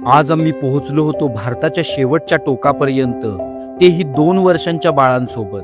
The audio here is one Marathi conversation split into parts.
आज आम्ही पोहोचलो होतो भारताच्या शेवटच्या टोकापर्यंत, तेही 2 वर्षांच्या बाळांसोबत.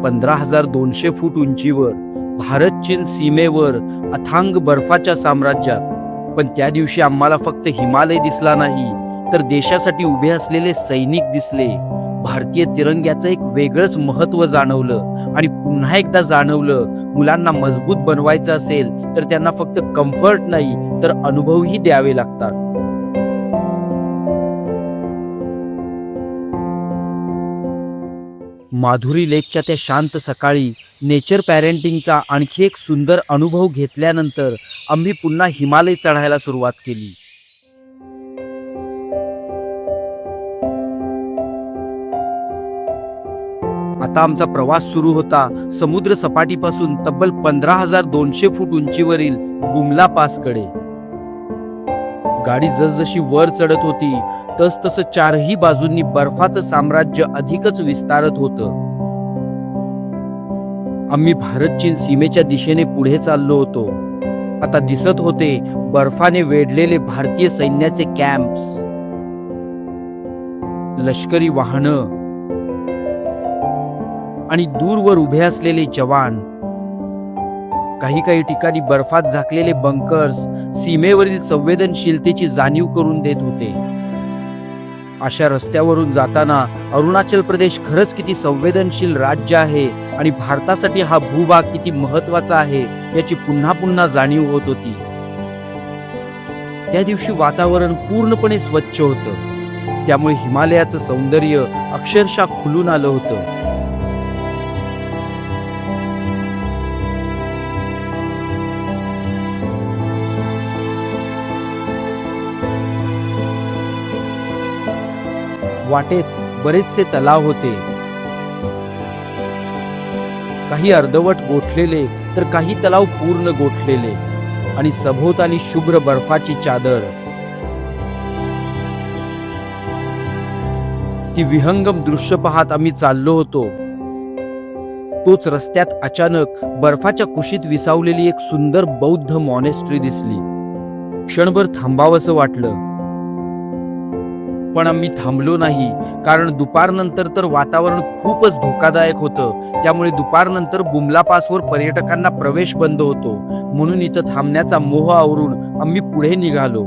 15,200 फूट उंचीवर, भारत चीन सीमेवर, अथांग बर्फाच्या साम्राज्यात. पण त्या दिवशी आम्हाला फक्त हिमालय दिसला नाही, तर देशासाठी उभे असलेले सैनिक दिसले. भारतीय तिरंग्याचं एक वेगळंच महत्त्व जाणवलं. आणि पुन्हा एकदा जाणवलं, मुलांना मजबूत बनवायचं असेल तर त्यांना फक्त कम्फर्ट नाही तर अनुभवही द्यावे लागतात. माधुरी लेकच्या त्या शांत सकाळी नेचर पॅरेंटिंगचा आणखी एक सुंदर अनुभव घेतल्यानंतर आम्ही पुन्हा हिमालय चढायला सुरुवात केली. आता आमचा प्रवास सुरू होता समुद्र सपाटीपासून तब्बल 15,200 फूट उंचीवरील बुमला पासकडे. गाडी जसजशी वर चढत होती तसतसं चारही बाजूंनी बर्फाचं साम्राज्य अधिकच विस्तारत होतं. आम्ही भारत चीन सीमेच्या दिशेने पुढे चाललो होतो. आता दिसत होते बर्फाने वेढलेले भारतीय सैन्याचे कॅम्प्स, लष्करी वाहनं आणि दूरवर उभे असलेले जवान. काही ठिकाणी बर्फात झाकलेले बंकर्स सीमेवरील संवेदनशीलतेची जाणीव करून देत होते. अशा रस्त्यावरून जाताना अरुणाचल प्रदेश खरंच किती संवेदनशील राज्य आहे आणि भारतासाठी हा भूभाग किती महत्वाचा आहे याची पुन्हा पुन्हा जाणीव होत होती. त्या दिवशी वातावरण पूर्णपणे स्वच्छ होतं, त्यामुळे हिमालयाचं सौंदर्य अक्षरशः खुलून आलं होतं. वाटेत बरेचसे तलाव होते, काही अर्धवट गोठलेले तर काही तलाव पूर्ण गोठलेले आणि सभोवताली शुभ्र बर्फाची चादर. ती विहंगम दृश्य पाहत आम्ही चाललो होतो. तोच रस्त्यात अचानक बर्फाच्या कुशीत विसावलेली एक सुंदर बौद्ध मॉनेस्ट्री दिसली. क्षणभर थांबावंसं वाटलं, पण आम्ही थांबलो नाही, कारण दुपारनंतर तर वातावरण खूपच धोकादायक होतं. त्यामुळे दुपारनंतर बुमला पासवर पर्यटकांना प्रवेश बंद होतो. म्हणून इथं थांबण्याचा मोह आवरून आम्ही पुढे निघालो.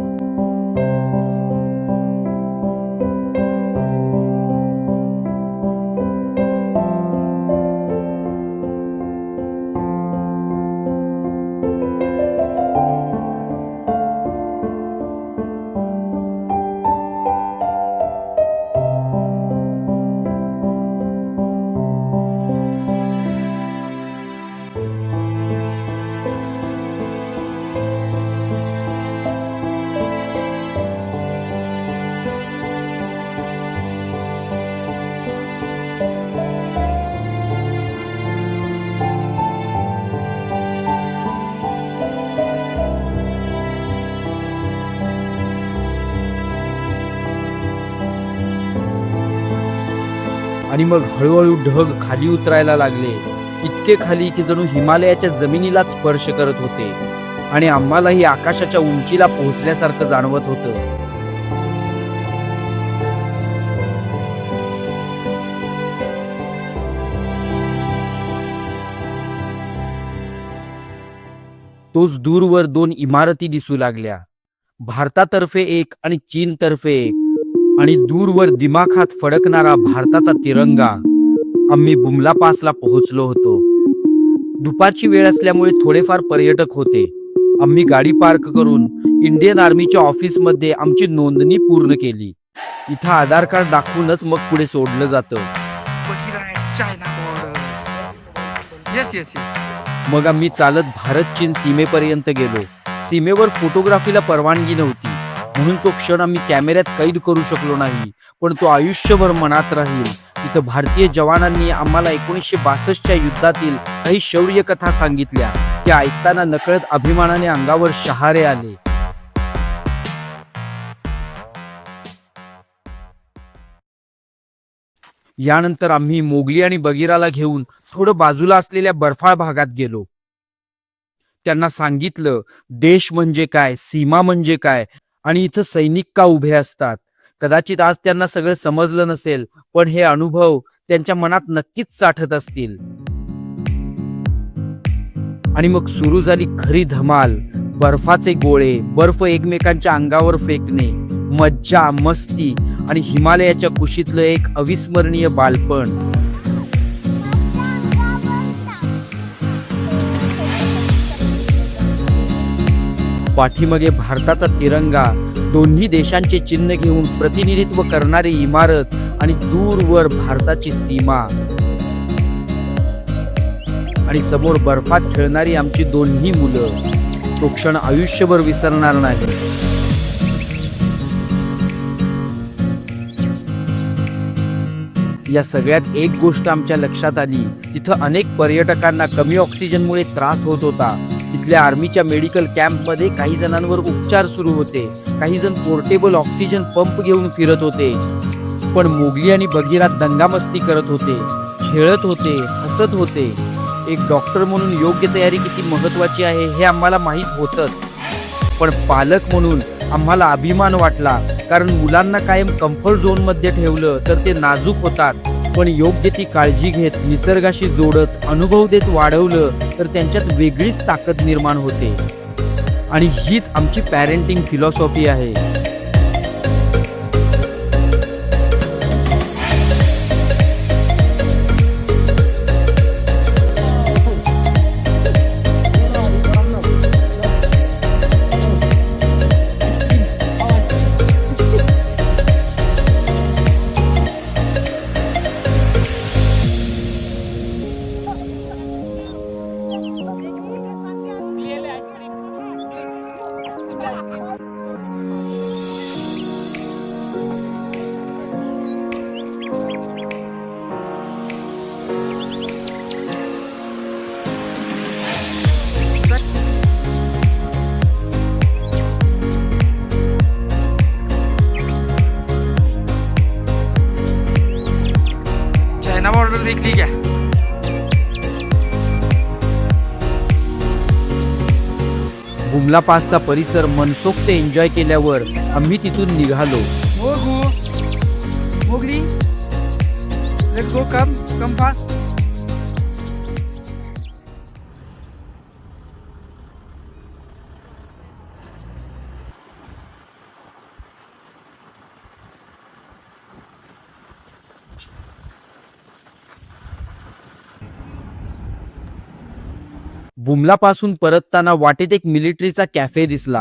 आणि मग हळूहळू ढग खाली उतरायला लागले, इतके खाली की जणू हिमालयाच्या जमिनीलाच स्पर्श करत होते आणि आम्हालाही आकाशाच्या उंचीला पोहोचल्यासारखं जाणवत होतं. तोच दूरवर 2 इमारती दिसू लागल्या, भारतातर्फे एक आणि चीनतर्फे एक, आणि दूरवर दिमाखात फडकणारा भारताचा तिरंगा. आम्ही बुमला पासला पोहोचलो होतो. दुपारची वेळ असल्यामुळे थोडेफार पर्यटक होते. आम्ही गाडी पार्क करून इंडियन आर्मीच्या ऑफिसमध्ये आमची नोंदणी पूर्ण केली. इथं आधार कार्ड दाखवूनच मग पुढे सोडलं जातं. मग आम्ही चालत भारत चीन सीमेपर्यंत गेलो. सीमेवर फोटोग्राफीला परवानगी नव्हती, म्हणून तो क्षण आम्ही कॅमेऱ्यात कैद करू शकलो नाही, पण तो आयुष्यभर मनात राहील. तिथं भारतीय जवानांनी आम्हाला 1962च्या युद्धातील काही शौर्य कथा सांगितल्या. त्या ऐकताना नकळत अभिमानाने अंगावर शहारे आले. यानंतर आम्ही मोगली आणि बगीराला घेऊन थोडं बाजूला असलेल्या बर्फाळ भागात गेलो. त्यांना सांगितलं देश म्हणजे काय, सीमा म्हणजे काय आणि इथं सैनिक का उभे असतात? कदाचित आज त्यांना सगळं समजलं नसेल, पण हे अनुभव त्यांच्या मनात नक्कीच साठत असतील. आणि मग सुरू झाली खरी धमाल. बर्फाचे गोळे, बर्फ एकमेकांच्या अंगावर फेकणे, मज्जा, मस्ती आणि हिमालयाच्या कुशीतलं एक अविस्मरणीय बालपण. पाठीमागे भारताचा तिरंगा, दोन्ही देशांचे चिन्ह घेऊन प्रतिनिधित्व करणारी इमारत आणि दूरवर भारताची सीमा. आणि समोर बर्फात खेळणारी आमची दोन्ही मुलं. तो क्षण आयुष्यभर विसरणार नाही. या सगळ्यात एक गोष्ट आमच्या लक्षात आली. तिथं अनेक पर्यटकांना कमी ऑक्सिजनमुळे त्रास होत होता. तिथल्या आर्मीच्या मेडिकल कॅम्पमध्ये काही जणांवर उपचार सुरू होते. काही जण पोर्टेबल ऑक्सिजन पंप घेऊन फिरत होते. पण मोगली आणि बघीरा दंगामस्ती करत होते, खेळत होते, हसत होते. एक डॉक्टर म्हणून योग्य तयारी किती महत्वाची आहे हे आम्हाला माहीत होतंच. पण पालक म्हणून आम्हाला अभिमान वाटला, कारण मुलांना कायम कम्फर्ट झोनमध्ये ठेवलं तर ते नाजूक होतात. पण योग्य ती काळजी घेत, निसर्गाशी जोडत, अनुभव देत वाढवलं तर त्यांच्यात वेगळीच ताकद निर्माण होते. आणि हीच आमची पॅरेंटिंग फिलॉसॉफी आहे. चाइना बॉर्डर देख ली क्या? बुमला पासचा परिसर मनसोक्त एन्जॉय केल्यावर आम्ही तिथून निघालो. Mowgli, let's go, come fast. Bumla पासून परतताना वाटेत एक मिलिटरीचा कॅफे दिसला.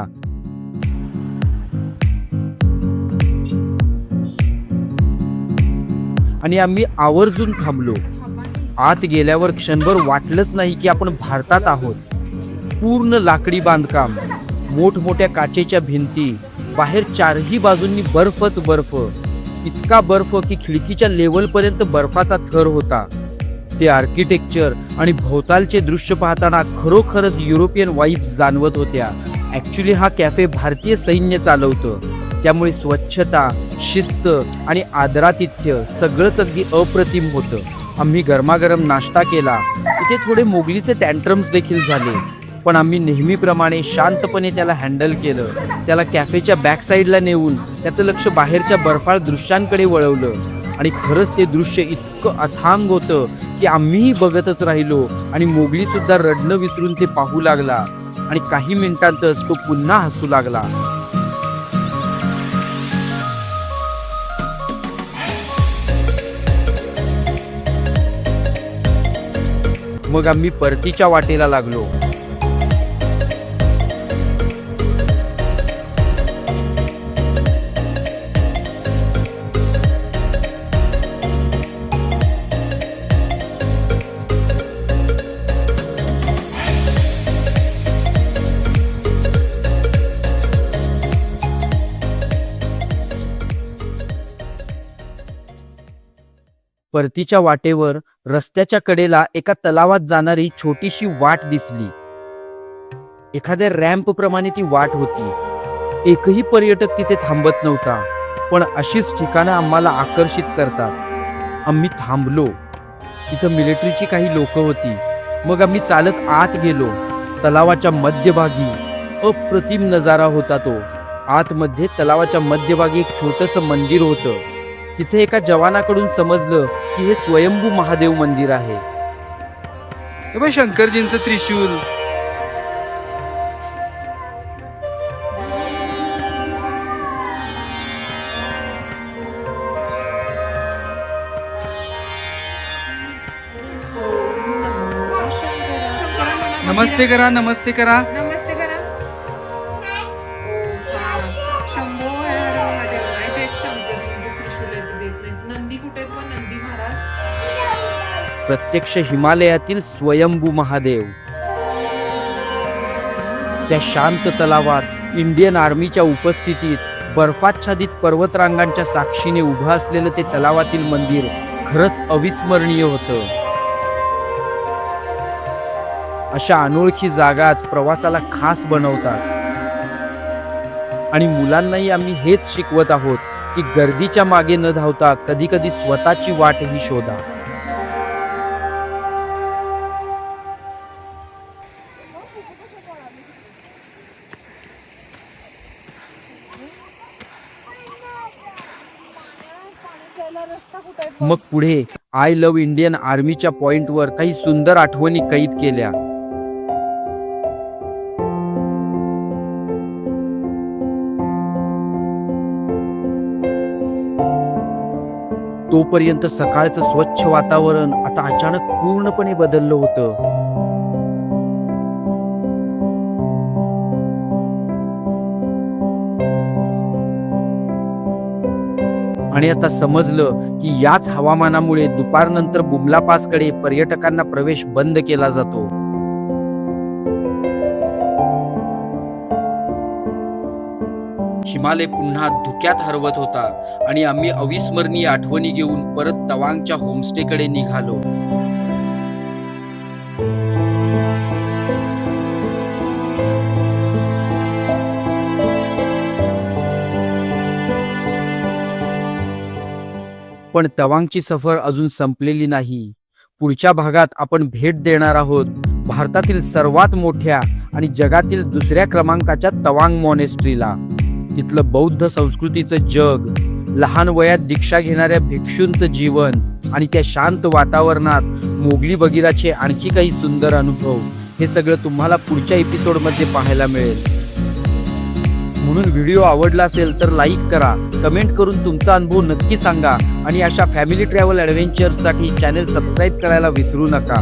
आणि आम्ही आवर्जून थांबलो. आत गेल्यावर क्षणभर वाटलंच नाही की आपण भारतात आहोत. पूर्ण लाकडी बांधकाम, मोठमोठ्या काचेच्या भिंती, बाहेर चारही बाजूंनी बर्फच बर्फ. इतका बर्फ की खिडकीच्या लेवलपर्यंत बर्फाचा थर होता. ते आर्किटेक्चर आणि भोवतालचे दृश्य पाहताना खरोखरच युरोपियन वाईब्स जाणवत होत्या. ऍक्च्युली हा कॅफे भारतीय सैन्य चालवतं, त्यामुळे स्वच्छता, शिस्त आणि आदरातिथ्य सगळंच अगदी अप्रतिम होतं. आम्ही गरमागरम नाश्ता केला. इथे थोडे मोगलीचे टँट्रम्स देखील झाले, पण आम्ही नेहमीप्रमाणे शांतपणे त्याला हँडल केलं. त्याला कॅफेच्या बॅक साईडला नेऊन त्याचं लक्ष बाहेरच्या बर्फाळ दृश्यांकडे वळवलं. आणि खरंच ते दृश्य इतकं अथांग होतं की आम्हीही बघतच राहिलो. आणि मोगली सुद्धा रडणं विसरून ते पाहू लागला. आणि काही मिनिटांतच तो पुन्हा हसू लागला. मग आम्ही परतीच्या वाटेला लागलो. परतीच्या वाटेवर रस्त्याच्या कडेला एका तलावात जाणारी छोटीशी वाट दिसली. एखाद्या रॅम्प प्रमाणे ती वाट होती. एकही पर्यटक तिथे थांबत नव्हता, पण अशीच ठिकाणं आम्हाला आकर्षित करतात. आम्ही थांबलो. तिथं मिलिटरीची काही लोक होती. मग आम्ही चालत आत गेलो. तलावाच्या मध्यभागी अप्रतिम नजारा होता तो. आतमध्ये तलावाच्या मध्यभागी एक छोटंसं मंदिर होतं. तिथे एका जवानाकडून समजलं की हे स्वयंभू महादेव मंदिर आहे. हे बघ शंकरजींचं त्रिशूल. नमस्ते करा, नमस्ते करा. नमस्ते करा. ओ हा शंभो हर हर महादेव. नाही तेच शंकरजींचे त्रिशूल आहे ते देत नाहीत. नंदी कुठे आहेत पण नंदी महाराज. प्रत्यक्ष हिमालयातील स्वयंभू महादेव. त्या शांत तलावात इंडियन आर्मीच्या उपस्थितीत बर्फाच्छादित पर्वतरांगांच्या साक्षीने उभं असलेलं ते तलावातील मंदिर खरंच अविस्मरणीय होतं. अशा अनोळखी जागाच प्रवासाला खास बनवतात. आणि मुलांनाही आम्ही हेच शिकवत आहोत की गर्दीच्या मागे न धावता कधी कधी स्वतःची वाटही शोधा. मग पुढे आय लव्ह इंडियन आर्मीच्या पॉइंटवर काही सुंदर आठवणी कैद केल्या. तोपर्यंत सकाळचं स्वच्छ वातावरण आता अचानक पूर्णपणे बदललं होतं. आणि आता समजलं की याच हवामानामुळे दुपारनंतर बुमला पासकडे पर्यटकांना प्रवेश बंद केला जातो. हिमालय पुन्हा धुक्यात हरवत होता आणि आम्ही अविस्मरणीय आठवणी घेऊन परत तवांगच्या होमस्टेकडे निघालो. पण तवांगची सफर अजून संपलेली नाही. पुढच्या भागात आपण भेट देणार आहोत भारतातील सर्वात मोठ्या आणि जगातील दुसऱ्या क्रमांकाच्या तवांग मॉनेस्ट्रीला. तिथलं बौद्ध संस्कृतीचं जग, लहान वयात दीक्षा घेणाऱ्या भिक्षूंचं जीवन आणि त्या शांत वातावरणात मोगली बगीराचे आणखी काही सुंदर अनुभव, हे सगळं तुम्हाला पुढच्या एपिसोडमध्ये पाहायला मिळेल. म्हणून व्हिडिओ आवडला असेल तर लाईक करा, कमेंट करून तुमचा अनुभव नक्की सांगा आणि अशा फॅमिली ट्रॅव्हल ॲडव्हेंचर्ससाठी चॅनल सबस्क्राईब करायला विसरू नका.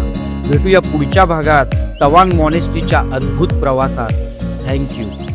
भेटूया पुढच्या भागात तवांग मॉनेस्ट्रीच्या अद्भुत प्रवासात. थँक्यू.